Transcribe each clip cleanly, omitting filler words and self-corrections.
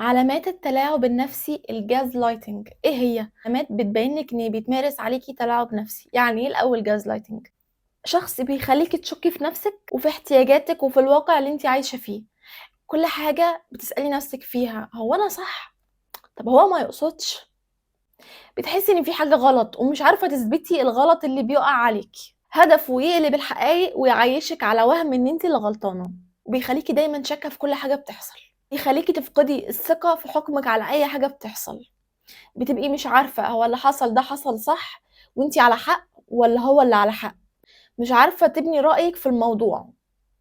علامات التلاعب النفسي الجاز لايتنج ايه هي؟ علامات بتبين لك ان بيتمارس عليكي تلاعب نفسي. يعني ايه الاول جاز لايتنج؟ شخص بيخليكي تشكي في نفسك وفي احتياجاتك وفي الواقع اللي انت عايشه فيه. كل حاجه بتسالي نفسك فيها هو انا صح؟ طب هو ما يقصدش. بتحسي ان في حاجه غلط ومش عارفه تثبتي الغلط اللي بيقع عليكي. هدفه يقلب الحقائق ويعيشك على وهم ان انت اللي غلطانه، وبيخليكي دايما شاكه في كل حاجه بتحصل. يخليكي تفقدي الثقه في حكمك على اي حاجه بتحصل. بتبقي مش عارفة هو اللي حصل ده حصل صح وانتي على حق ولا هو اللي على حق. مش عارفة تبني رأيك في الموضوع.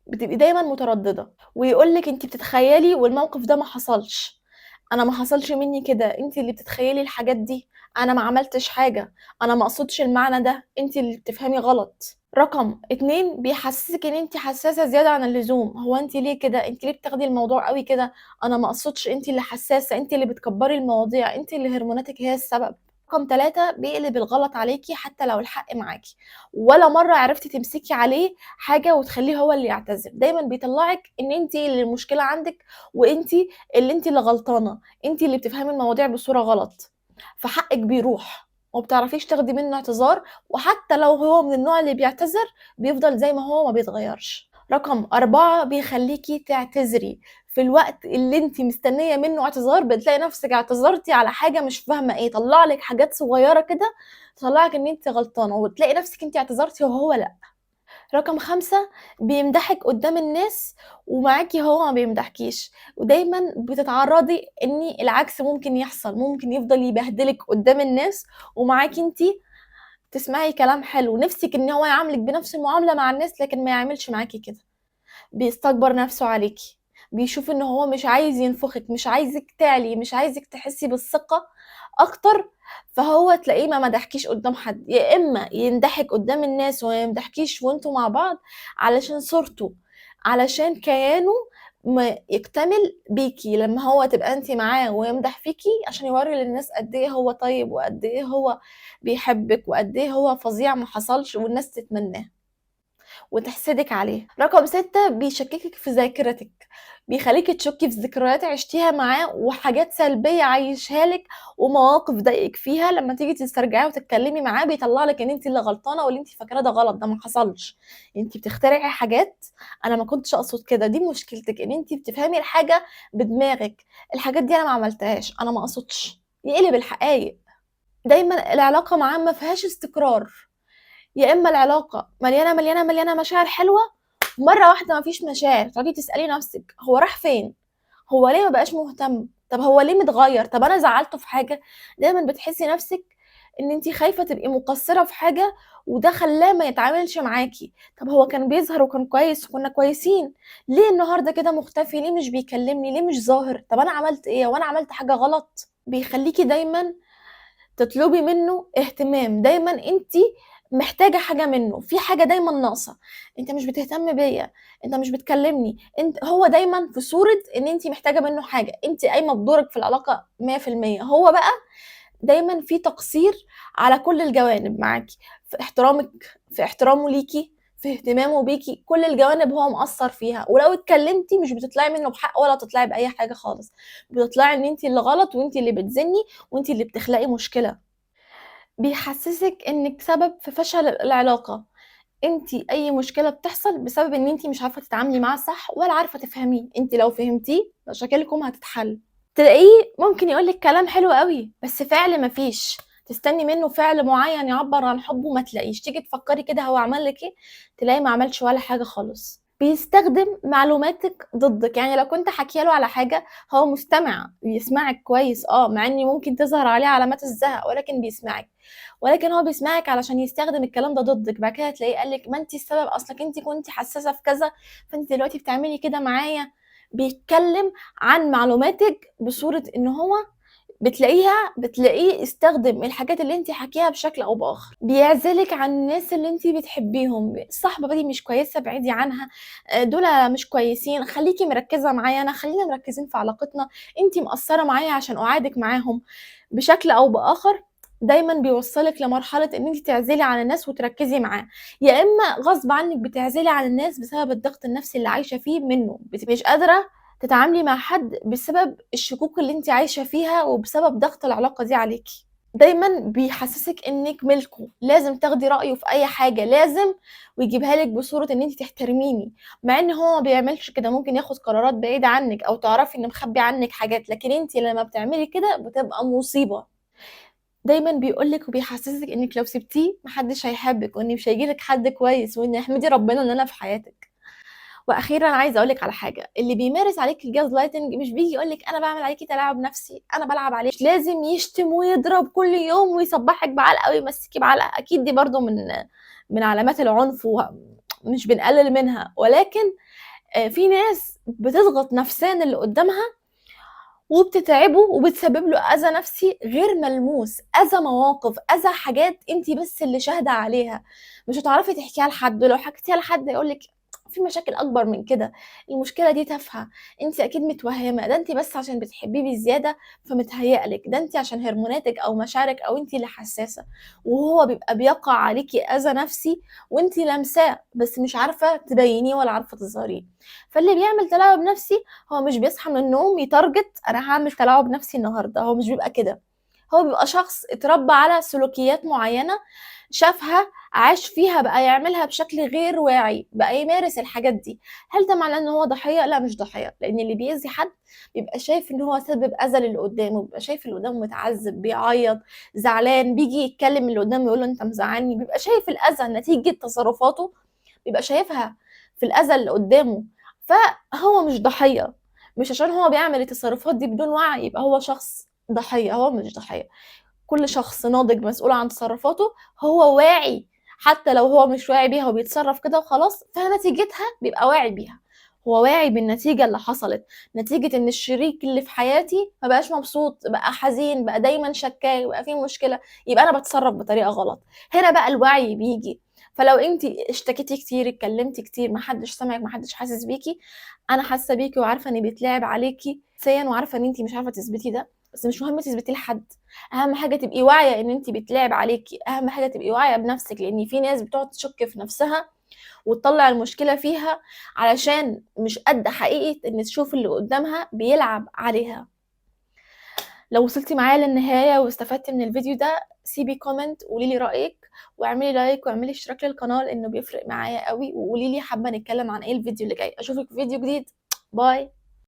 بتبقي دايما مترددة ويقولك انتي بتتخيلي والموقف ده ما حصلش. انا ما حصلش مني كده، انتي اللي بتتخيلي الحاجات دي. انا ما عملتش حاجة، انا ما اقصدش المعنى ده، انتي اللي بتفهمي غلط. رقم 2 بيحسسك ان انتي حساسة زيادة عن اللزوم. هو انتي ليه كده؟ انتي ليه بتاخدي الموضوع قوي كده؟ انا ما اقصدش، انتي اللي حساسة، انتي اللي بتكبري المواضيع، انتي اللي هرموناتك هي السبب. رقم 3 بيقلب الغلط عليكي حتى لو الحق معاكي. ولا مرة عرفتي تمسكي عليه حاجة وتخليه هو اللي يعتذر. دايما بيطلعك ان انتي اللي المشكلة عندك، وانتي اللي غلطانة، انتي اللي بتفهمي المواضيع بصورة غلط. فحقك بيروح ومبتعرفيش تاخدي منه اعتذار. وحتى لو هو من النوع اللي بيعتذر بيفضل زي ما هو، ما بيتغيرش. رقم 4 بيخليكي تعتذري في الوقت اللي انت مستنية منه اعتذار. بتلاقي نفسك اعتذرتي على حاجة مش فاهمة ايه، طلع لك حاجات صغيرة كده تطلعك ان انت غلطانة، وتلاقي نفسك انت اعتذرتي وهو لا. رقم 5 بيمدحك قدام الناس ومعاكي هو ما بيمدحكيش. ودايما بتتعرضي ان العكس ممكن يحصل، ممكن يفضل يبهدلك قدام الناس ومعاكي انتي تسمعي كلام حلو. نفسك ان هو يعاملك بنفس المعاملة مع الناس لكن ما يعملش معاكي كده. بيستكبر نفسه عليكي، بيشوف ان هو مش عايز ينفخك، مش عايزك تعلي، مش عايزك تحسي بالثقة اكتر. فهو تلاقيه ما مدحكيش قدام حد، يا اما يندحك قدام الناس وما يمدحكيش وانتوا مع بعض علشان صورته، علشان كيانه ما يكتمل بيكي لما هو تبقى انت معاه ويمدح فيكي، عشان يوري للناس قد ايه هو طيب وقد ايه هو بيحبك وقد ايه هو فظيع ما حصلش والناس تتمناه وتحسدك عليه. رقم 6 بيشككك في ذاكرتك، بيخليكي تشكي في ذكريات عشتيها معاه وحاجات سلبية عايشها لك ومواقف ضايقك فيها. لما تيجي تسترجعي وتتكلمي معاه بيطلع لك ان انت اللي غلطانة واللي انت فاكراه ده غلط، ده ما حصلش. انت بتخترعي حاجات، انا ما كنتش اقصد كده. دي مشكلتك، ان انت بتفهمي الحاجة بدماغك. الحاجات دي انا ما عملتهاش، انا ما اقصدش. يقلب الحقائق. دايما العلاقة معاه ما فيهاش استقرار. يا اما العلاقه مليانه مليانه مليانه مشاعر حلوه، مره واحده مفيش مشاعر، تقعدي تسالي نفسك هو راح فين؟ هو ليه ما بقاش مهتم؟ طب هو ليه متغير؟ طب انا زعلته في حاجه؟ دايما بتحسي نفسك ان انتي خايفه تبقي مقصره في حاجه وده خلاه ما يتعاملش معاكي. طب هو كان بيظهر وكان كويس وكنا كويسين، ليه النهارده كده مختفي؟ ليه مش بيكلمني؟ ليه مش ظاهر؟ طب انا عملت ايه وانا عملت حاجه غلط؟ بيخليكي دايما تطلبي منه اهتمام. دايما انت محتاجة حاجة منه، في حاجة دايما ناقصة. انت مش بتهتم بيا، انت مش بتكلمني، انت هو دايما في صورة ان انت محتاجة منه حاجة. انت قايمة بدورك في العلاقة 100%، هو بقى دايما في تقصير على كل الجوانب معاكي. في احترامك، في احترامه ليكي، في اهتمامه بيكي، كل الجوانب هو مقصر فيها. ولو اتكلمتي مش بتطلعي منه بحق ولا تطلعي بأي حاجة خالص، بتطلعي ان انت اللي غلط وانت اللي بتزني وانت اللي بتخلقي مشكلة. بيحسسك انك سبب في فشل العلاقة. انت اي مشكلة بتحصل بسبب ان انت مش عارفة تتعاملي معاه صح ولا عارفة تفهميه. انت لو فهمتيه مشاكلكم هتتحل. تلاقيه ممكن يقولك كلام حلو قوي بس فعل مفيش. تستني منه فعل معين يعبر عن حبه ما تلاقيش. تيجي تفكري كده هو عمل لك ايه، تلاقي ما عملش ولا حاجة خالص. بيستخدم معلوماتك ضدك. يعني لو كنت حكيه له على حاجة هو مستمع، بيسمعك كويس، مع ان ممكن تظهر عليه علامات الزهق ولكن بيسمعك. ولكن هو بيسمعك علشان يستخدم الكلام ده ضدك. بعد كده تلاقيه قالك ما انت السبب، اصلك انت كنتي حساسة في كذا فانت دلوقتي بتعملي كده معايا. بيتكلم عن معلوماتك بصورة ان هو بتلاقيه استخدم الحاجات اللي انت حكيها بشكل او باخر. بيعزلك عن الناس اللي انت بتحبيهم. الصحبه دي مش كويسه، بعيدي عنها. دول مش كويسين، خليكي مركزه معايا انا، خلينا مركزين في علاقتنا. انت مقصره معايا عشان اعادك معاهم بشكل او باخر. دايما بيوصلك لمرحله ان انت تعزلي عن الناس وتركزي معاه. يا اما غصب عنك بتعزلي عن الناس بسبب الضغط النفسي اللي عايشه فيه منه، مش قادره تتعاملي مع حد بسبب الشكوك اللي أنتِ عايشة فيها وبسبب ضغط العلاقة دي عليكِ. دايمًا بيحسسِك إنِّك ملكه، لازم تاخدي رأيه في أي حاجة، لازم ويجيبها لِك بصورة إن أنتِ تحترميني، مع إن هو ما بيعملش كده، ممكن ياخد قرارات بعيدة عنِّك أو تعرفي إنه مخبي عنِّك حاجات، لكن أنتِ لمّا بتعملي كده بتبقى مصيبة. دايمًا بيقول لِك وبيحسسِك إنِّك لو سِبتيه ما حدش هيحبِّك، وإن مش هييجي لِك حد كويس، وإن احمدي ربنا إن أنا في حياتِك. وأخيرًا عايزة أقول لِك على حاجة، اللي بيمارس عليكِ الgaslighting مش بييجي يقول لِك أنا باعمل عليكِ تلاعب نفسي، أنا بالعب عليكِ، مش لازم يشتم ويضرب كل يوم ويصبّحِك بعلقة ويمسّيكِ بعلقة، أكيد دي برضه من علامات العنف مش بنقلل منها، ولكن في ناس بتضغط نفسيًا اللي قدّامها وبتتعبه وبتسبب له أذى نفسي غير ملموس، أذى مواقف، أذى حاجات أنتِ بس اللي شاهدة عليها، مش هتعرفي تحكيها لحد، ولو حكيتيها لحد هيقول لِك في مشاكل أكبر من كده، المشكلة دي تافهة، أنتِ أكيد متوهمة، ده أنتِ بس عشان بتحبيه بزيادة فمتهيأ لِك، ده أنتِ عشان هرموناتِك أو مشاعرِك أو أنتِ اللي حساسة، وهو بيبقى بيقع عليكِ أذى نفسي وأنتِ لامساه، بس مش عارفة تبينيه ولا عارفة تظهريه، فاللي بيعمل تلاعب نفسي هو مش بيصحى من النوم يتارجت أنا هاعمل تلاعب نفسي النهارده، هو مش بيبقى كده، هو بيبقى شخص اتربى على سلوكيات معيّنة، شافها، عاش فيها، بقى يعملها بشكل غير واعي، بقى يمارس الحاجات دي. هل ده معناه إن هو ضحية؟ لأ مش ضحية، لإن اللي بيأذي حد بيبقى شايف إن هو سبب أذى للي قدّامه، بيبقى شايف اللي قدّامه متعذب، بيعيّط، زعلان، بييجي يتكلم اللي قدّامه يقول له أنت مزعّلني، بيبقى شايف الأذى نتيجة تصرفاته، بيبقى شايفها في الأذى اللي قدّامه. فهو مش ضحية، مش عشان هو بيعمل التصرفات دي بدون وعي يبقى هو شخص ضحية، هو مش ضحية، كل شخص ناضج مسؤول عن تصرفاته هو واعي، حتى لو هو مش واعي بيها وبيتصرف كده وخلاص، فنتيجتها بيبقى واعي بيها، هو واعي بالنتيجة اللي حصلت، نتيجة إن الشريك اللي في حياتي ما بقاش مبسوط، بقى حزين، بقى دايمًا شكّاك، بقى في مشكلة، يبقى أنا باتصرف بطريقة غلط، هنا بقى الوعي بييجي. فلو أنتِ اشتكيتِ كتير، اتكلمتِ كتير، ما حدش سامعِك، ما حدش حاسس بيكِ، أنا حاسة بيكِ وعارفة إن بيتلعب عليكِ نفسيًا وعارفة إن أنتِ مش عارفة تثبتي ده، بس مش مهم تثبتيه لحد، أهم حاجة تبقي واعية إن أنتِ بيتلعب عليكِ، أهم حاجة تبقي واعية بنفسِك، لإن في ناس بتقعد تشُك في نفسها وتطلّع المشكلة فيها علشان مش قادة حقيقة إن تشوف اللي قدّامها بيلعب عليها. لو وصلتِ معايا للنهاية واستفدتِ من الفيديو ده، سيبي comment وقولي لي رأيِك، واعملي لايك واعملي اشتراك للقناة لإنه بيفرق معايا أوي، وقولي لي حابة نتكلم عن إيه الفيديو اللي جاي، أشوفِك في فيديو جديد، باي.